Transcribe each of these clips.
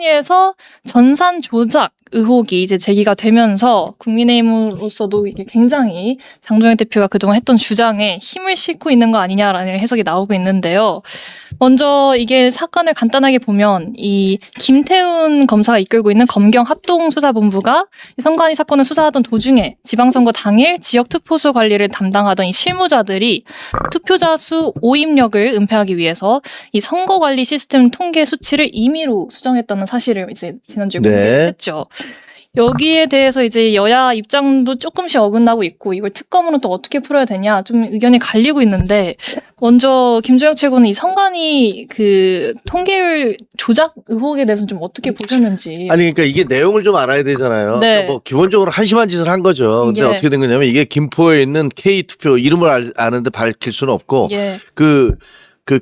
선관위에서 전산 조작 의혹이 이제 제기가 되면서 국민의힘으로서도 이게 굉장히 장동혁 대표가 그동안 했던 주장에 힘을 싣고 있는 거 아니냐라는 해석이 나오고 있는데요. 먼저 이게 사건을 간단하게 보면 이 김태훈 검사가 이끌고 있는 검경 합동수사본부가 이 선관위 사건을 수사하던 도중에 지방선거 당일 지역 투표소 관리를 담당하던 이 실무자들이 투표자 수 오입력을 은폐하기 위해서 이 선거관리 시스템 통계 수치를 임의로 수정했다는 사실을 이제 지난주에 공개했죠. 여기에 대해서 이제 여야 입장도 조금씩 어긋나고 있고 이걸 특검으로 또 어떻게 풀어야 되냐 좀 의견이 갈리고 있는데 먼저 김종혁 최고는 이 선관위 그 통계율 조작 의혹에 대해서는 좀 어떻게 보셨는지. 아니 그러니까 이게 내용을 좀 알아야 되잖아요. 네. 그러니까 뭐 기본적으로 한심한 짓을 한 거죠. 근데 예. 어떻게 된 거냐면 이게 김포에 있는 K투표 이름을 아는데 밝힐 수는 없고 예. 그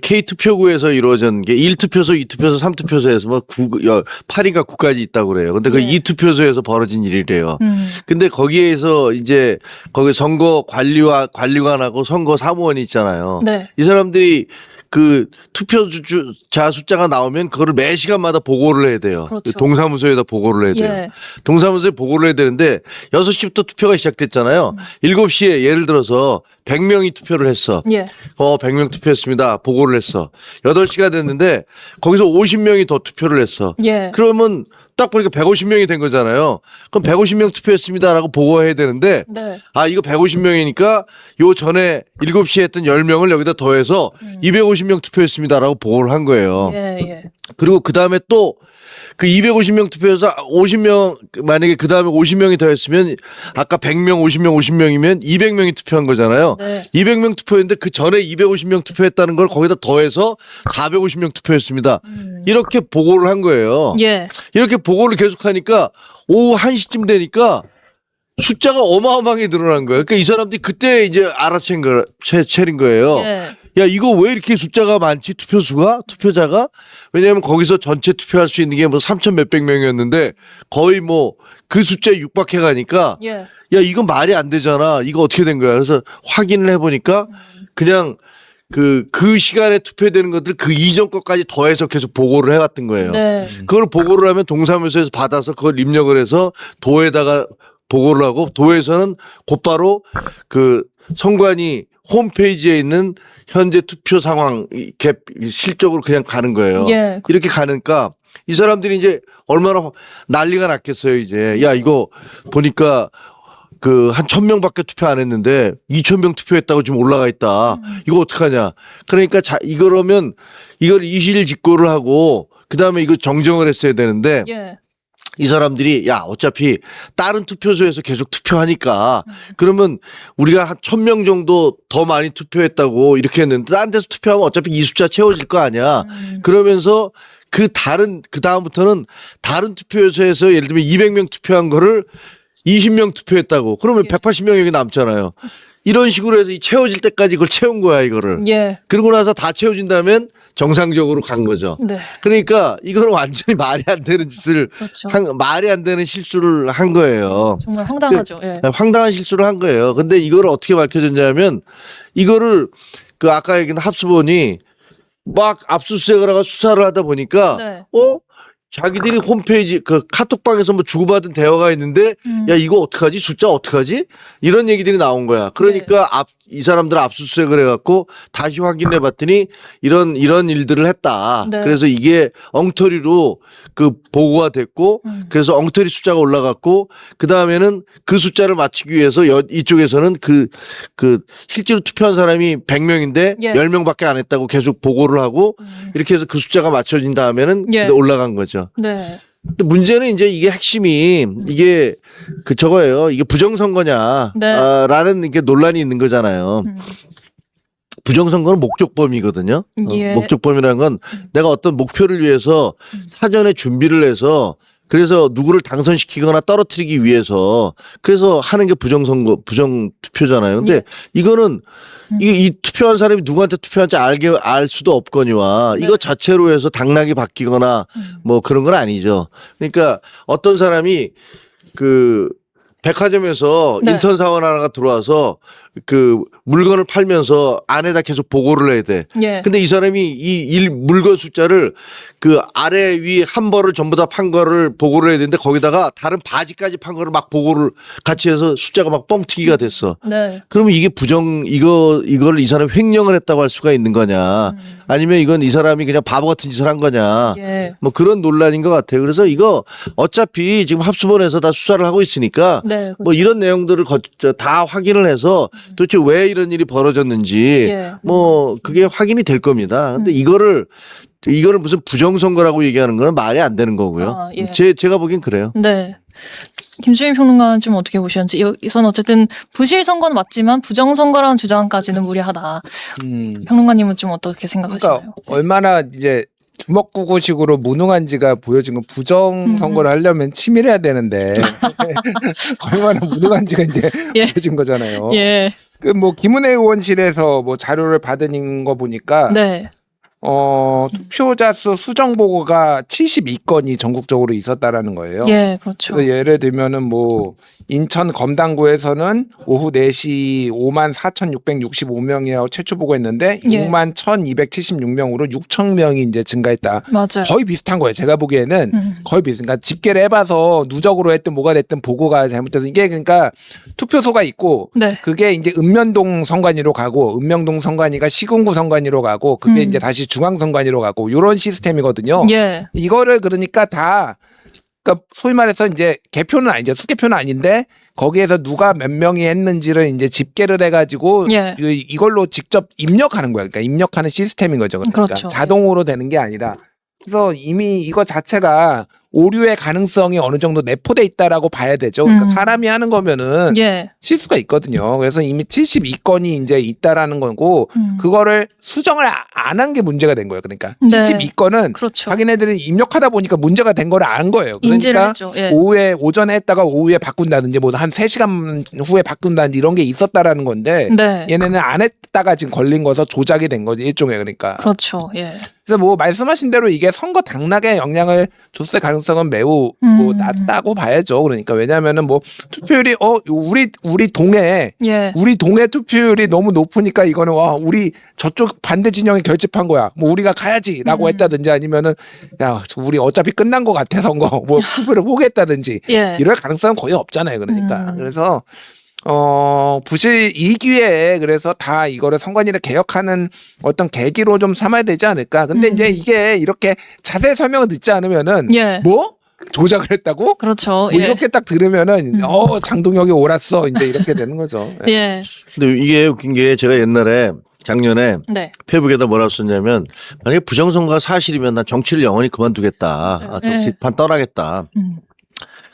K투표구에서 이루어진 게 1투표소, 2투표소, 3투표소에서 뭐 8인가 9까지 있다고 그래요. 근데 그 예. 2투표소에서 벌어진 일이래요. 근데 거기에서 이제 거기 선거 관리관하고 선거 사무원이 있잖아요. 네. 이 사람들이 그 투표자 숫자가 나오면 그거를 매 시간마다 보고를 해야 돼요. 그렇죠. 동사무소에다 보고를 해야 돼요. 예. 동사무소에 보고를 해야 되는데 6시부터 투표가 시작됐잖아요. 7시에 예를 들어서 100명이 투표를 했어. 예. 100명 투표했습니다. 보고를 했어. 8시가 됐는데 거기서 50명이 더 투표를 했어. 예. 그러면 딱 보니까 150명이 된 거잖아요. 그럼 150명 투표했습니다라고 보고해야 되는데 네. 아 이거 150명이니까 요 전에 7시에 했던 10명을 여기다 더해서 250명 투표했습니다라고 보고를 한 거예요. 예. 예. 그리고 그다음에 또 그 250명 투표해서 50명 만약에 그다음에 50명이 더 했으면 아까 100명 50명이면 200명이 투표한 거잖아요. 네. 200명 투표했는데 그 전에 250명 투표했다는 걸 거기다 더해서 450명 투표했습니다. 이렇게 보고를 한 거예요. 예. 이렇게 보고를 계속하니까 오후 1시쯤 되니까 숫자가 어마어마하게 늘어난 거예요. 그러니까 이 사람들이 그때 이제 알아챈 거예요. 예. 야 이거 왜 이렇게 숫자가 많지 투표자가 왜냐하면 거기서 전체 투표할 수 있는 게 뭐 3천 몇백 명이었는데 거의 뭐 그 숫자에 육박해 가니까 예. 야 이건 말이 안 되잖아 이거 어떻게 된 거야 그래서 확인을 해보니까 그냥 그 시간에 투표되는 것들 그 이전 것까지 더해서 계속 보고를 해왔던 거예요. 네. 그걸 보고를 하면 동사무소에서 받아서 그걸 입력을 해서 도에다가 보고를 하고 도에서는 곧바로 그 선관위 홈페이지에 있는 현재 투표 상황 이렇게 실적으로 그냥 가는 거예요. 예. 이렇게 가니까 이 사람들이 이제 얼마나 난리가 났겠어요. 이제 야 이거 보니까 그 한 1,000명밖에 투표 안 했는데 2,000명 투표했다고 지금 올라가 있다. 이거 어떡하냐. 그러니까 이거라면 이걸 이실직고를 하고 그다음에 이거 정정을 했어야 되는데 예. 이 사람들이 야 어차피 다른 투표소에서 계속 투표하니까 그러면 우리가 한 1,000명 정도 더 많이 투표했다고 이렇게 했는데 다른 데서 투표하면 어차피 이 숫자 채워질 거 아니야. 그러면서 그 다음부터는 다른 투표소에서 예를 들면 200명 투표한 거를 20명 투표했다고 그러면 180명 여기 남잖아요. 이런 식으로 해서 채워질 때까지 그걸 채운 거야 이거를. 예. 그러고 나서 다 채워진다면 정상적으로 간 거죠. 네. 그러니까 이거는 완전히 말이 안 되는 짓을 그렇죠. 말이 안 되는 실수를 한 거예요. 정말 황당하죠. 예. 황당한 실수를 한 거예요. 근데 이걸 어떻게 밝혀졌냐면 이거를 그 아까 얘기한 합수본이 막 압수수색을 하고 수사를 하다 보니까 네. 자기들이 홈페이지 그 카톡방에서 뭐 주고받은 대화가 있는데 야 이거 어떡하지 숫자 어떡하지 이런 얘기들이 나온 거야. 그러니까 이 사람들 압수수색을 해갖고 다시 확인해 봤더니 이런 일들을 했다. 네. 그래서 이게 엉터리로 그 보고가 됐고 그래서 엉터리 숫자가 올라갔고 그 다음에는 그 숫자를 맞추기 위해서 이쪽에서는 그 실제로 투표한 사람이 100명인데 예. 10명밖에 안 했다고 계속 보고를 하고 이렇게 해서 그 숫자가 맞춰진 다음에는 예. 올라간 거죠. 네. 근데 문제는 이제 이게 핵심이 이게 저거예요. 이게 부정선거냐 네. 라는 이게 논란이 있는 거잖아요. 부정선거는 목적범이거든요. 예. 목적범이라는 건 내가 어떤 목표를 위해서 사전에 준비를 해서 그래서 누구를 당선시키거나 떨어뜨리기 위해서 그래서 하는 게 부정투표잖아요. 근데 예. 이거는 이 투표한 사람이 누구한테 투표한지 알 수도 없거니와 네. 이거 자체로 해서 당락이 바뀌거나 뭐 그런 건 아니죠. 그러니까 어떤 사람이 그 백화점에서 네. 인턴 사원 하나가 들어와서 그 물건을 팔면서 안에다 계속 보고를 해야 돼. 예. 근데 이 사람이 이 물건 숫자를 그 아래 위 한 벌을 전부 다 판 거를 보고를 해야 되는데 거기다가 다른 바지까지 판 거를 막 보고를 같이 해서 숫자가 막 뻥튀기가 됐어. 네. 그러면 이게 이거를 이 사람이 횡령을 했다고 할 수가 있는 거냐? 아니면 이건 이 사람이 그냥 바보 같은 짓을 한 거냐? 예. 뭐 그런 논란인 것 같아요. 그래서 이거 어차피 지금 합수본에서 다 수사를 하고 있으니까 네. 그렇죠. 뭐 이런 내용들을 다 확인을 해서 도대체 왜 이런 일이 벌어졌는지 예. 뭐 그게 확인이 될 겁니다. 근데 이거를 무슨 부정선거라고 얘기하는 거는 말이 안 되는 거고요. 아, 예. 제가 보기엔 그래요. 네. 김수민 평론가는 좀 어떻게 보시는지 여기서는 어쨌든 부실 선거는 맞지만 부정 선거라는 주장까지는 무리하다. 평론가님은 좀 어떻게 생각하시나요? 그러니까 얼마나 이제 주먹구구식으로 무능한지가 보여진 건 부정 선거를 하려면 치밀해야 되는데 얼마나 무능한지가 이제 예. 보여진 거잖아요. 예. 그 뭐 김은혜 의원실에서 뭐 자료를 받은 거 보니까 네. 투표자 수 수정 보고가 72건이 전국적으로 있었다라는 거예요. 예, 그렇죠. 그래서 예를 들면은 뭐 인천 검단구에서는 오후 4시 54,665명이라고 최초 보고했는데 예. 61,276명으로 6,000명이 이제 증가했다. 맞아요. 거의 비슷한 거예요. 제가 보기에는 거의 비슷. 그러니까 집계를 해봐서 누적으로 했든 뭐가 됐든 보고가 잘못돼서 이게 그러니까 투표소가 있고 네. 그게 이제 읍면동 선관위로 가고 읍면동 선관위가 시군구 선관위로 가고 그게 이제 다시 중앙 선관위로 가고 이런 시스템이거든요. 예. 이거를 그러니까 다 그러니까 소위 말해서 이제 개표는 아니죠. 수개표는 아닌데 거기에서 누가 몇 명이 했는지를 이제 집계를 해가지고 예. 이걸로 직접 입력하는 거예요. 그러니까 입력하는 시스템인 거죠. 그러니까 그렇죠. 자동으로 되는 게 아니라. 그래서 이미 이거 자체가 오류의 가능성이 어느 정도 내포돼 있다라고 봐야 되죠. 그러니까 사람이 하는 거면은 예. 실수가 있거든요. 그래서 이미 72건이 이제 있다라는 거고 그거를 수정을 안 한 게 문제가 된 거예요. 그러니까 네. 72건은 그렇죠. 자기네들이 입력하다 보니까 문제가 된 거를 안 거예요. 인지를 그러니까 했죠. 예. 오전에 했다가 오후에 바꾼다든지 뭐 한 3시간 후에 바꾼다든지 이런 게 있었다라는 건데 네. 얘네는 안 했다가 지금 걸린 거서 조작이 된 거지 일종의. 그러니까 그렇죠. 예. 그래서 뭐 말씀하신 대로 이게 선거 당락에 영향을 줬을 가능성은 매우 뭐 낮다고 봐야죠. 그러니까 왜냐하면은 뭐 투표율이 우리 동에 예. 우리 동네 투표율이 너무 높으니까 이거는 와 우리 저쪽 반대 진영이 결집한 거야. 뭐 우리가 가야지라고 했다든지 아니면은 야 우리 어차피 끝난 것 같아 선거 뭐 투표를 포기했다든지 예. 이럴 가능성은 거의 없잖아요. 그러니까 그래서 부실 이 기회에 그래서 다 이거를 선관위를 개혁하는 어떤 계기로 좀 삼아야 되지 않을까. 근데 이제 이게 이렇게 자세히 설명을 듣지 않으면은 예. 뭐 조작을 했다고? 그렇죠. 뭐 예. 이렇게 딱 들으면은 장동혁이 옳았어 이제 이렇게 되는 거죠. 예. 근데 이게 웃긴 게 제가 옛날에 작년에 네. 페북에다 뭐라고 썼냐면 만약에 부정선거가 사실이면 난 정치를 영원히 그만두겠다. 정치판 떠나겠다.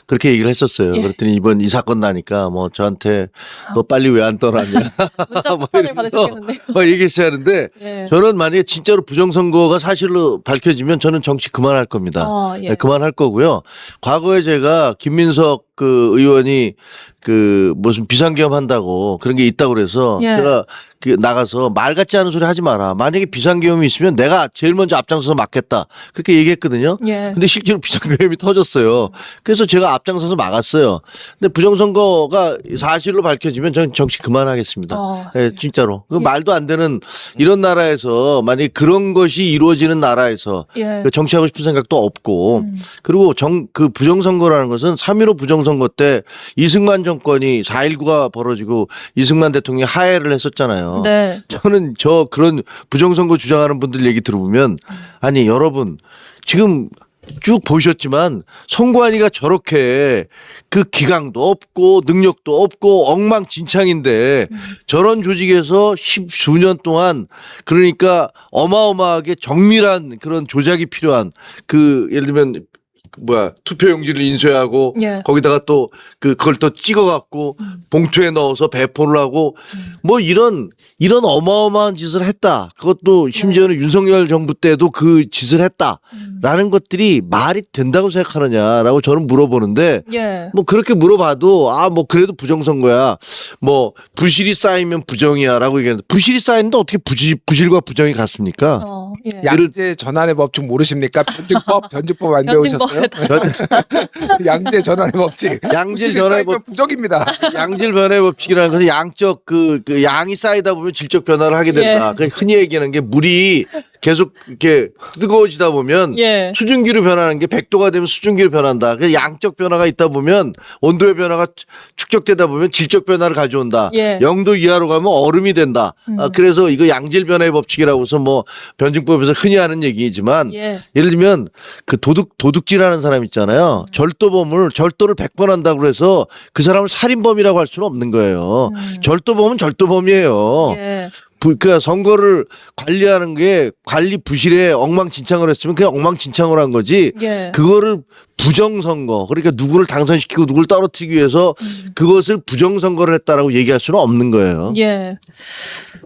그렇게 얘기를 했었어요. 예. 그랬더니 이번 이 사건 나니까 뭐 저한테 너 빨리 왜 안 떠나냐. 문자 폭탄을 받으셨겠는데요. 막 얘기했어야 하는데 예. 저는 만약에 진짜로 부정선거가 사실로 밝혀지면 저는 정치 그만할 겁니다. 예. 네, 그만할 거고요. 과거에 제가 김민석 그 의원이 그 무슨 비상계엄 한다고 그런 게 있다고 그래서 예. 제가 그 나가서 말 같지 않은 소리 하지 마라. 만약에 비상계엄이 있으면 내가 제일 먼저 앞장서서 막겠다. 그렇게 얘기했거든요. 예. 근데 실제로 비상계엄이 터졌어요. 그래서 제가 앞장서서 막았어요. 근데 부정선거가 사실로 밝혀지면 저는 정치 그만하겠습니다. 예, 진짜로. 그 말도 안 되는 이런 나라에서 만약에 그런 것이 이루어지는 나라에서 예. 정치하고 싶은 생각도 없고 그리고 그 부정선거라는 것은 3.15 부정선거 때 이승만 정권이 4.19가 벌어지고 이승만 대통령이 하해를 했었잖아요. 네. 저는 그런 부정선거 주장하는 분들 얘기 들어보면 아니 여러분 지금 쭉 보셨지만 선관위가 저렇게 그 기강도 없고 능력도 없고 엉망진창인데 저런 조직에서 십수년 동안 그러니까 어마어마하게 정밀한 그런 조작이 필요한 그 예를 들면 투표용지를 인쇄하고 예. 거기다가 또 그걸 또 찍어갖고 봉투에 넣어서 배포를 하고 뭐 이런 어마어마한 짓을 했다. 그것도 심지어는 윤석열 정부 때도 그 짓을 했다라는 것들이 말이 된다고 생각하느냐라고 저는 물어보는데 예. 뭐 그렇게 물어봐도 뭐 그래도 부정선거야. 뭐 부실이 쌓이면 부정이야라고 얘기하는데 부실이 쌓이는데 어떻게 부실과 부정이 같습니까? 예. 양재 전환의 법칙 모르십니까? 변증법 안 배우셨어요? 양질 전환의 법칙. 양질 변화의 법 부적입니다. 양질 변화의 법칙이라는 것은 양적 그 양이 쌓이다 보면 질적 변화를 하게 된다. 그 흔히 얘기하는 게 물이 계속 이렇게 뜨거워지다 보면 예. 수증기로 변하는 게 100도가 되면 수증기로 변한다. 그래서 양적 변화가 있다 보면 온도의 변화가 축적되다 보면 질적 변화를 가져온다. 예. 0도 이하로 가면 얼음이 된다. 그래서 이거 양질 변화의 법칙이라고 해서 뭐 변증법에서 흔히 하는 얘기지만 예. 예를 들면 그 도둑질하는 사람 있잖아요. 절도를 100번 한다고 해서 그 사람을 살인범이라고 할 수는 없는 거예요. 절도범은 절도범이에요. 예. 그러니까 선거를 관리하는 게 관리 부실에 엉망진창을 했으면 그냥 엉망진창을 한 거지. 예. 그거를 부정선거, 그러니까 누구를 당선시키고 누구를 떨어뜨리기 위해서 그것을 부정선거를 했다라고 얘기할 수는 없는 거예요. 예.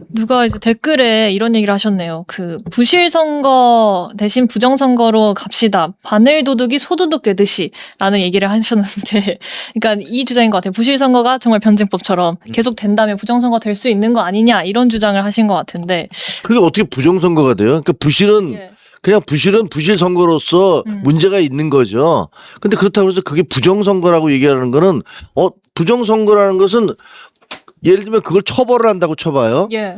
누가 이제 댓글에 이런 얘기를 하셨네요. 그 부실 선거 대신 부정 선거로 갑시다. 바늘 도둑이 소도둑 되듯이 라는 얘기를 하셨는데, 그러니까 이 주장인 것 같아요. 부실 선거가 정말 변증법처럼 계속 된다면 부정 선거 될 수 있는 거 아니냐 이런 주장을 하신 것 같은데. 그게 어떻게 부정선거가 돼요? 그러니까 부실은 예. 그냥 부실 선거로서 문제가 있는 거죠. 근데 그렇다고 해서 그게 부정선거라고 얘기하는 거는 부정선거라는 것은 예를 들면 그걸 처벌을 한다고 쳐봐요. 예.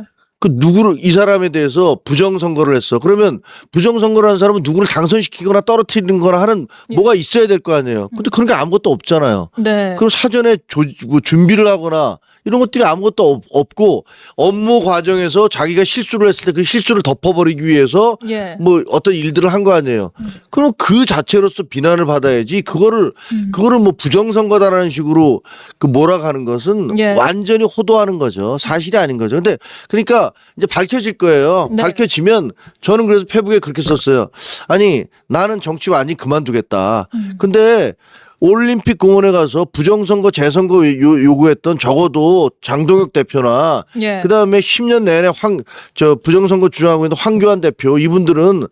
이 사람에 대해서 부정선거를 했어. 그러면 부정선거를 하는 사람은 누구를 당선시키거나 떨어뜨리는 거나 하는 뭐가 있어야 될 거 아니에요. 근데 그런 게 아무것도 없잖아요. 네. 그럼 사전에 준비를 하거나 이런 것들이 아무것도 없고 업무 과정에서 자기가 실수를 했을 때 그 실수를 덮어버리기 위해서 예. 뭐 어떤 일들을 한 거 아니에요. 그럼 그 자체로서 비난을 받아야지 그거를 뭐 부정선거다라는 식으로 그 몰아가는 것은 예. 완전히 호도하는 거죠. 사실이 아닌 거죠. 근데 그러니까 이제 밝혀질 거예요. 네. 밝혀지면 저는 그래서 페북에 그렇게 썼어요. 아니 나는 정치 완전히 그만두겠다. 근데 올림픽 공원에 가서 부정선거 재선거 요구했던 적어도 장동혁 대표나 예. 그다음에 10년 내내 부정선거 주장하고 있는 황교안 대표 이분들도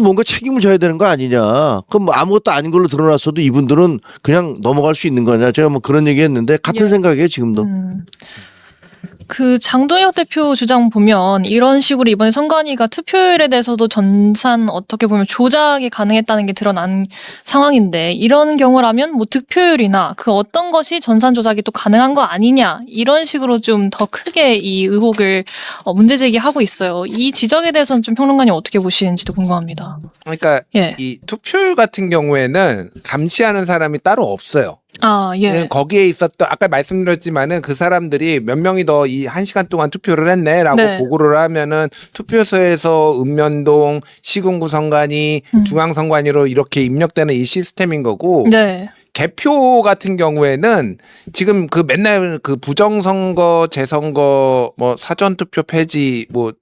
뭔가 책임을 져야 되는 거 아니냐. 그럼 뭐 아무것도 아닌 걸로 드러났어도 이분들은 그냥 넘어갈 수 있는 거냐. 제가 뭐 그런 얘기 했는데 같은 예. 생각이에요 지금도. 그 장동혁 대표 주장 보면 이런 식으로 이번에 선관위가 투표율에 대해서도 전산 어떻게 보면 조작이 가능했다는 게 드러난 상황인데, 이런 경우라면 뭐 득표율이나 그 어떤 것이 전산 조작이 또 가능한 거 아니냐 이런 식으로 좀 더 크게 이 의혹을 문제 제기하고 있어요. 이 지적에 대해서는 좀 평론가님 어떻게 보시는지도 궁금합니다. 그러니까 예. 이 투표율 같은 경우에는 감시하는 사람이 따로 없어요. 아, 예. 거기에 있었던 아까 말씀드렸지만은 그 사람들이 몇 명이 더 이 1시간 동안 투표를 했네라고 네. 보고를 하면은 투표소에서 읍면동 시군구 선관위 중앙선관위로 이렇게 입력되는 이 시스템인 거고, 네. 개표 같은 경우에는 지금 그 맨날 그 부정선거 재선거 뭐 사전투표 폐지 뭐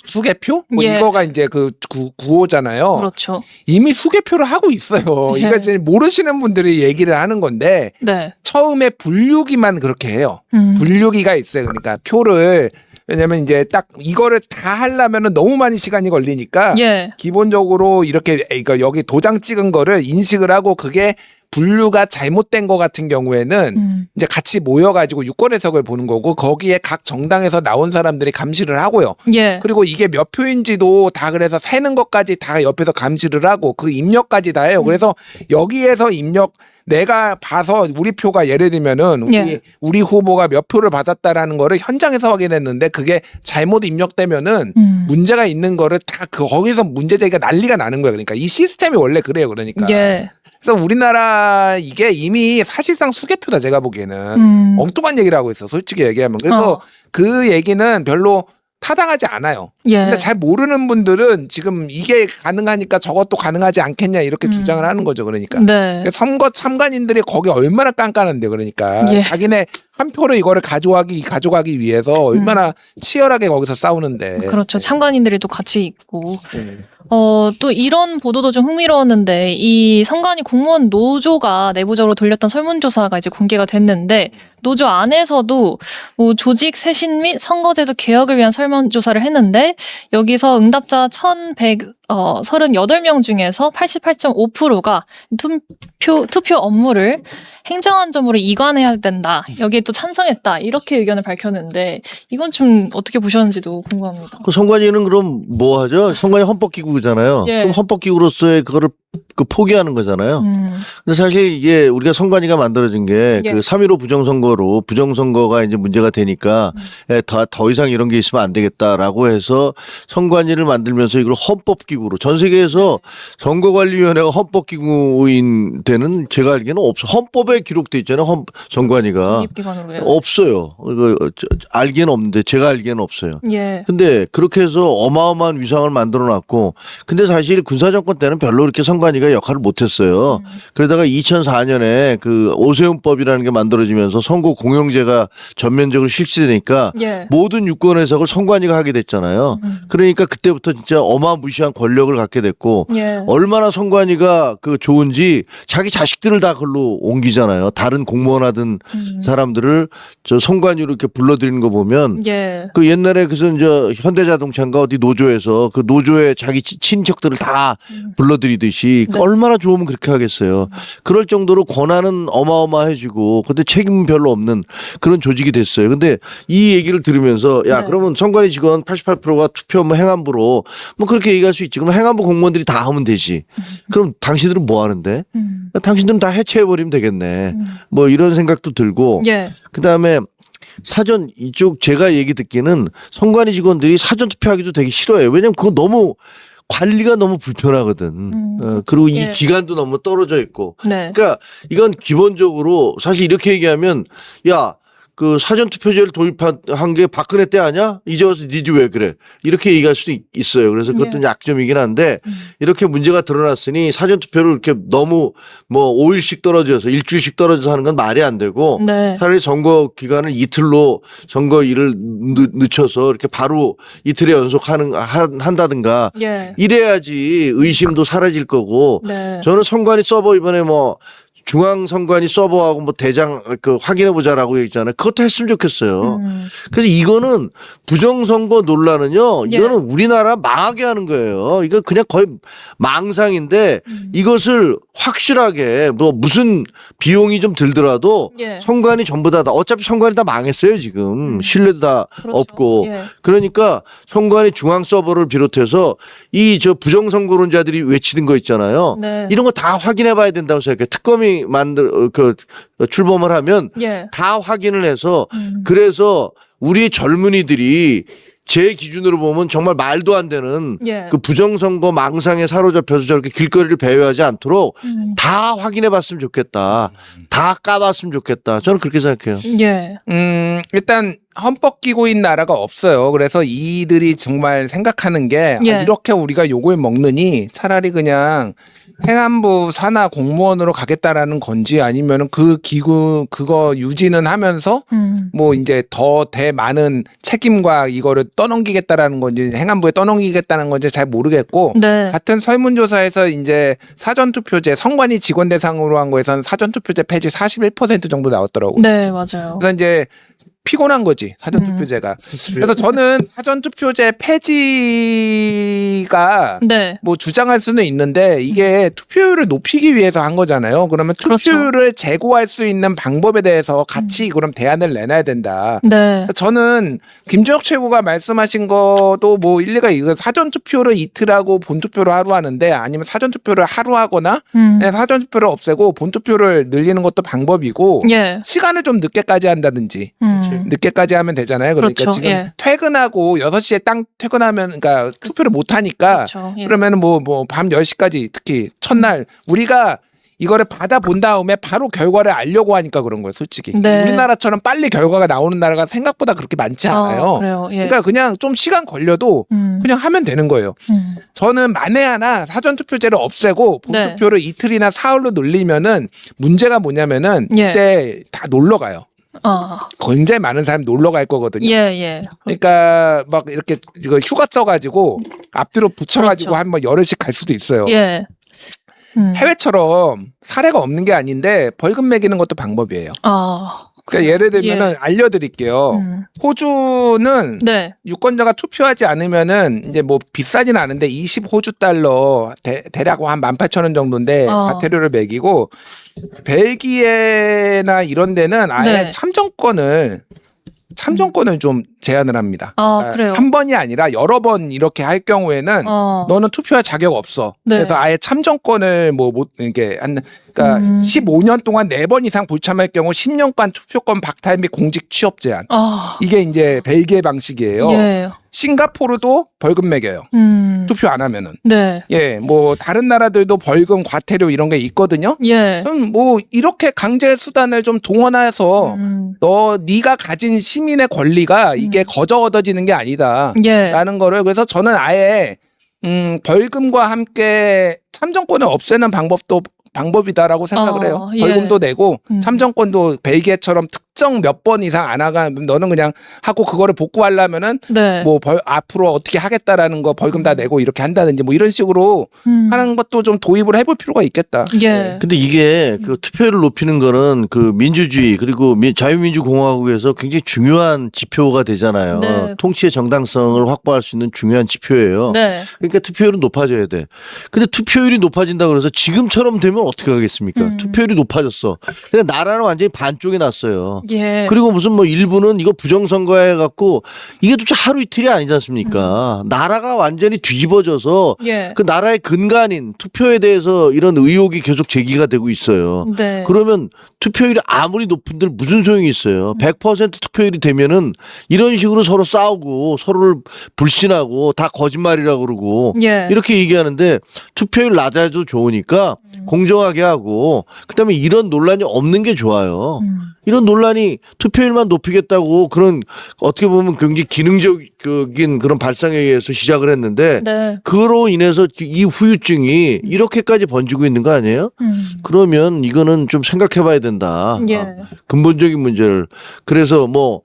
수개표 뭐 예. 이거가 이제 그 구호잖아요. 그렇죠. 이미 수개표를 하고 있어요. 예. 이거 이제 모르시는 분들이 얘기를 하는 건데, 네. 처음에 분류기만 그렇게 해요. 음. 분류기가 있어요. 그러니까 표를, 왜냐면 이제 딱 이거를 다 하려면은 너무 많이 시간이 걸리니까 예. 기본적으로 이렇게 그러니까 여기 도장 찍은 거를 인식을 하고, 그게 분류가 잘못된 거 같은 경우에는 이제 같이 모여가지고 유권 해석을 보는 거고, 거기에 각 정당에서 나온 사람들이 감시를 하고요. 예. 그리고 이게 몇 표인지도 다 그래서 세는 것까지 다 옆에서 감시를 하고 그 입력까지 다 해요. 그래서 여기에서 입력, 내가 봐서 우리 표가 예를 들면은 예. 우리 후보가 몇 표를 받았다라는 거를 현장에서 확인했는데 그게 잘못 입력되면은 문제가 있는 거를 다 거기서 문제제기가 난리가 나는 거예요. 그러니까 이 시스템이 원래 그래요. 그러니까. 예. 그래서 우리나라 이게 이미 사실상 수개표다, 제가 보기에는. 엉뚱한 얘기를 하고 있어, 솔직히 얘기하면. 그래서 그 얘기는 별로 타당하지 않아요. 예. 근데 잘 모르는 분들은 지금 이게 가능하니까 저것도 가능하지 않겠냐 이렇게 주장을 하는 거죠. 그러니까. 네. 선거 참관인들이 거기 얼마나 깐깐한데, 그러니까. 예. 자기네 한 표를 이거를 가져가기 위해서 얼마나 치열하게 거기서 싸우는데. 그렇죠. 참관인들이 또 같이 있고. 네. 또 이런 보도도 좀 흥미로웠는데, 이 선관위 공무원 노조가 내부적으로 돌렸던 설문조사가 이제 공개가 됐는데, 노조 안에서도 뭐 조직 쇄신 및 선거제도 개혁을 위한 설문조사를 했는데, 여기서 응답자 1,138명 중에서 88.5%가 투표 업무를 행정안전부로 이관해야 된다. 여기에 또 찬성했다. 이렇게 의견을 밝혔는데, 이건 좀 어떻게 보셨는지도 궁금합니다. 그 선관위는 그럼 뭐 하죠? 선관위 헌법기구잖아요. 예. 그럼 헌법기구로서의 그거를 그 포기하는 거잖아요. 근데 사실 이게 우리가 선관위가 만들어진 게 예. 그 3.15 부정선거로 부정선거가 이제 문제가 되니까 더 이상 이런 게 있으면 안 되겠다라고 해서 선관위를 만들면서 이걸 헌법기구로 전 세계에서 선거관리위원회가 헌법기구인 데는 제가 알기에는 없어. 헌법에 기록돼 있잖아요. 선관위가 독립기관으로요. 없어요. 이거 알기에는 없는데 제가 알기에는 없어요. 예. 근데 그렇게 해서 어마어마한 위상을 만들어 놨고 근데 사실 군사정권 때는 별로 그렇게 선관위가 역할을 못했어요. 그러다가 2004년에 그 오세훈법이라는 게 만들어지면서 선거 공영제가 전면적으로 실시되니까 예. 모든 유권 해석을 선관위가 하게 됐잖아요. 그러니까 그때부터 진짜 어마무시한 권력을 갖게 됐고 예. 얼마나 선관위가 그 좋은지 자기 자식들을 다 그걸로 옮기잖아요. 다른 공무원 하던 사람들을 저 선관위로 이렇게 불러들이는 거 보면 예. 그 옛날에 그래서 이제 현대자동차인가 어디 노조에서 그 노조에 자기 친척들을 다 불러들이듯이 네. 얼마나 좋으면 그렇게 하겠어요. 그럴 정도로 권한은 어마어마해지고 근데 책임은 별로 없는 그런 조직이 됐어요. 근데 이 얘기를 들으면서 야 네. 그러면 선관위 직원 88%가 투표 뭐 행안부로 뭐 그렇게 얘기할 수 있지. 그럼 행안부 공무원들이 다 하면 되지. 그럼 당신들은 뭐 하는데? 당신들은 다 해체해버리면 되겠네. 뭐 이런 생각도 들고 예. 그다음에 사전 이쪽 제가 얘기 듣기는 선관위 직원들이 사전 투표하기도 되게 싫어해요. 왜냐면 그거 너무 관리가 너무 불편하거든. 그리고 이 예. 기간도 너무 떨어져 있고. 네. 그러니까 이건 기본적으로 사실 이렇게 얘기하면 야 그 사전투표제를 도입한 게 박근혜 때 아니야? 이제 와서 니들 왜 그래? 이렇게 얘기할 수도 있어요. 그래서 그것도 예. 약점이긴 한데 이렇게 문제가 드러났으니 사전투표를 이렇게 너무 뭐 5일씩 떨어져서 일주일씩 떨어져서 하는 건 말이 안 되고 네. 차라리 선거 기간을 이틀로 선거 일을 늦춰서 이렇게 바로 이틀에 한다든가 예. 이래야지 의심도 사라질 거고 네. 저는 선관위 서버 이번에 뭐 중앙선관위 서버하고 뭐 대장 그 확인해 보자라고 얘기했잖아요. 그것도 했으면 좋겠어요. 그래서 이거는 부정선거 논란은요. 예. 이거는 우리나라 망하게 하는 거예요. 이거 그냥 거의 망상인데 이것을 확실하게 뭐 무슨 비용이 좀 들더라도 예. 선관위 전부 다 어차피 선관위 다 망했어요 지금. 신뢰도 다 그렇죠. 없고. 예. 그러니까 선관위 중앙 서버를 비롯해서 이 저 부정선거론자들이 외치는 거 있잖아요. 네. 이런 거 다 확인해 봐야 된다고 생각해요. 특검이 출범을 하면 예. 다 확인을 해서 그래서 우리 젊은이들이 제 기준으로 보면 정말 말도 안 되는 예. 그 부정선거 망상에 사로잡혀서 저렇게 길거리를 배회하지 않도록 다 확인해 봤으면 좋겠다. 다 까봤으면 좋겠다. 저는 그렇게 생각해요. 예. 일단 헌법기구인 나라가 없어요. 그래서 이들이 정말 생각하는 게 예. 이렇게 우리가 욕을 먹느니 차라리 그냥 행안부 산하 공무원으로 가겠다라는 건지 아니면은 그 기구 그거 유지는 하면서 뭐 이제 더 많은 책임과 이거를 떠넘기겠다라는 건지 행안부에 떠넘기겠다는 건지 잘 모르겠고 네. 같은 설문조사에서 이제 사전투표제 선관위 직원 대상으로 한 거에서는 사전투표제 폐지 41% 정도 나왔더라고요. 네, 맞아요. 그래서 이제 피곤한 거지 사전투표제가. 그래서 저는 사전투표제 폐지가 네. 뭐 주장할 수는 있는데 이게 투표율을 높이기 위해서 한 거잖아요. 그러면 그렇죠. 투표율을 제고할 수 있는 방법에 대해서 같이 그럼 대안을 내놔야 된다. 네. 저는 김주혁 최고가 말씀하신 것도 뭐 일리가 이거 사전투표를 이틀하고 본투표를 하루 하는데 아니면 사전투표를 하루 하거나 사전투표를 없애고 본투표를 늘리는 것도 방법이고 예. 시간을 좀 늦게까지 한다든지 늦게까지 하면 되잖아요. 그러니까 그렇죠. 지금 예. 퇴근하고 퇴근하고 6시에 땅 퇴근하면 그러니까 투표를 못 하니까 그렇죠. 예. 그러면은 뭐 밤 10시까지 특히 첫날 우리가 이거를 받아본 다음에 바로 결과를 알려고 하니까 그런 거예요, 솔직히. 네. 우리나라처럼 빨리 결과가 나오는 나라가 생각보다 그렇게 많지 않아요. 그래요. 예. 그러니까 그냥 좀 시간 걸려도 그냥 하면 되는 거예요. 저는 만에 하나 사전투표제를 없애고 본투표를 이틀이나 사흘로 늘리면은 문제가 뭐냐면은 예. 그때 다 놀러 가요. 굉장히 많은 사람이 놀러 갈 거거든요. 예, 예. 그러니까 막 이렇게 이거 휴가 써가지고 앞뒤로 붙여가지고 그렇죠. 한 번 열흘씩 갈 수도 있어요. 예. 해외처럼 사례가 없는 게 아닌데 벌금 매기는 것도 방법이에요. 그러니까 예를 들면은 알려드릴게요. 호주는 네. 유권자가 투표하지 않으면은 이제 뭐 비싸진 않은데 20호주 달러 대략 한 18,000원 정도인데 과태료를 매기고 벨기에나 이런 데는 아예 네. 참정권을 참정권을 좀 제한을 합니다. 그래요. 한 번이 아니라 여러 번 이렇게 할 경우에는 너는 투표할 자격 없어. 네. 그래서 아예 참정권을 이게 그러니까 15년 동안 4번 이상 불참할 경우 10년간 투표권 박탈 및 공직 취업 제한. 이게 이제 벨기에 방식이에요. 예. 싱가포르도 벌금 매겨요. 투표 안 하면은. 네. 예, 뭐 다른 나라들도 벌금, 과태료 이런 게 있거든요. 예. 뭐 이렇게 강제 수단을 좀 동원해서 네가 가진 시민의 권리가 이게 거저 얻어지는 게 아니다. 예. 라는 거를 그래서 저는 아예 벌금과 함께 참정권을 없애는 방법이다라고 생각을 해요. 예. 벌금도 내고 참정권도 벨기에처럼 특정 몇 번 이상 안 하면 너는 그냥 하고 그거를 복구하려면은 네. 뭐 앞으로 어떻게 하겠다라는 거 벌금 다 내고 이렇게 한다든지 뭐 이런 식으로 하는 것도 좀 도입을 해볼 필요가 있겠다. 예. 근데 이게 그 투표율을 높이는 거는 그 민주주의 그리고 자유민주공화국에서 굉장히 중요한 지표가 되잖아요. 네. 통치의 정당성을 확보할 수 있는 중요한 지표예요. 네. 그러니까 투표율은 높아져야 돼. 근데 투표율이 높아진다고 그래서 지금처럼 되면 어떻게 하겠습니까? 투표율이 높아졌어. 근데 나라는 완전히 반쪽이 났어요. 예. 그리고 무슨 뭐 일부는 이거 부정선거 해갖고 이게 도대체 하루 이틀이 아니지 않습니까? 나라가 완전히 뒤집어져서 예. 그 나라의 근간인 투표에 대해서 이런 의혹이 계속 제기가 되고 있어요. 네. 그러면 투표율이 아무리 높은들 무슨 소용이 있어요. 100% 투표율이 되면은 이런 식으로 서로 싸우고 서로를 불신하고 다 거짓말이라고 그러고 예. 이렇게 얘기하는데 투표율 낮아도 좋으니까 공정하게 하고 그다음에 이런 논란이 없는 게 좋아요. 이런 논란이 투표율만 높이겠다고 그런 어떻게 보면 굉장히 기능적인 그런 발상에 의해서 시작을 했는데 네. 그로 인해서 이 후유증이 이렇게까지 번지고 있는 거 아니에요? 그러면 이거는 좀 생각해 봐야 된다. 예. 근본적인 문제를. 그래서 뭐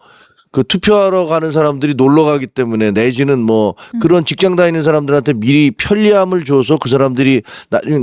그 투표하러 가는 사람들이 놀러 가기 때문에 내지는 뭐 그런 직장 다니는 사람들한테 미리 편리함을 줘서 그 사람들이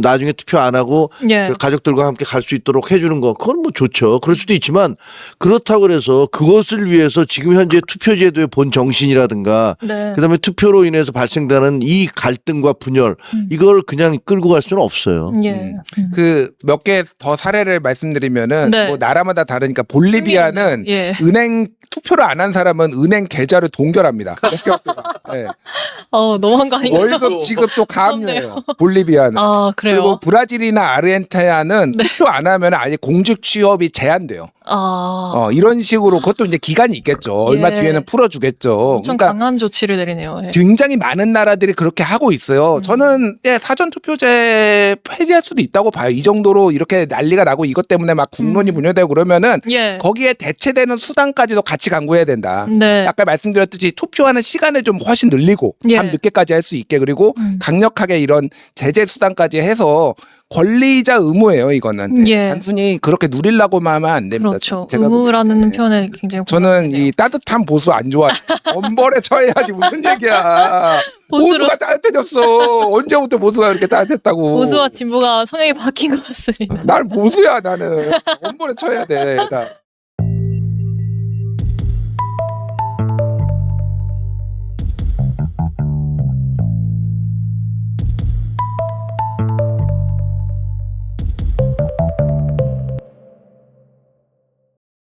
나중에 투표 안 하고 예. 그 가족들과 함께 갈 수 있도록 해주는 거 그건 뭐 좋죠. 그럴 수도 있지만 그렇다고 해서 그것을 위해서 지금 현재 투표제도의 본 정신이라든가 네. 그다음에 투표로 인해서 발생되는 이 갈등과 분열 이걸 그냥 끌고 갈 수는 없어요. 예. 그 몇 개 더 사례를 말씀드리면은 네. 뭐 나라마다 다르니까 볼리비아는 예. 은행 투표를 안 한 사람은 은행 계좌를 동결합니다. 네. 너무한 거 아닌가요? 월급 지급도 가압류예요. 볼리비아는. 그래요. 그리고 브라질이나 아르헨티나는 투표 안 하면 아예 공직 취업이 제한돼요. 이런 식으로 그것도 이제 기간이 있겠죠. 얼마 예. 뒤에는 풀어주겠죠. 엄청 강한 조치를 내리네요. 예. 굉장히 많은 나라들이 그렇게 하고 있어요. 저는 사전 투표제 폐지할 수도 있다고 봐요. 이 정도로 이렇게 난리가 나고 이것 때문에 막 국론이 분열되고 그러면은 예. 거기에 대체되는 수단까지도 같이 강구해야 된다. 네. 아까 말씀드렸듯이 투표하는 시간을 좀 훨씬 늘리고 예. 밤 늦게까지 할 수 있게 그리고 강력하게 이런 제재 수단까지 해서 권리이자 의무예요. 이거는 예. 단순히 그렇게 누리려고만 하면 안 됩니다. 그렇죠. 제가 의무라는 보기에는. 표현에 굉장히 저는 공감되네요. 이 따뜻한 보수 안 좋아해요. 엄벌에 처해야지 무슨 얘기야. 보수로- 보수가 따뜻해졌어. 언제부터 보수가 그렇게 따뜻했다고. 보수와 진보가 성향이 바뀐 것 같습니다. 난 보수야 나는. 엄벌에 처해야 돼. 나.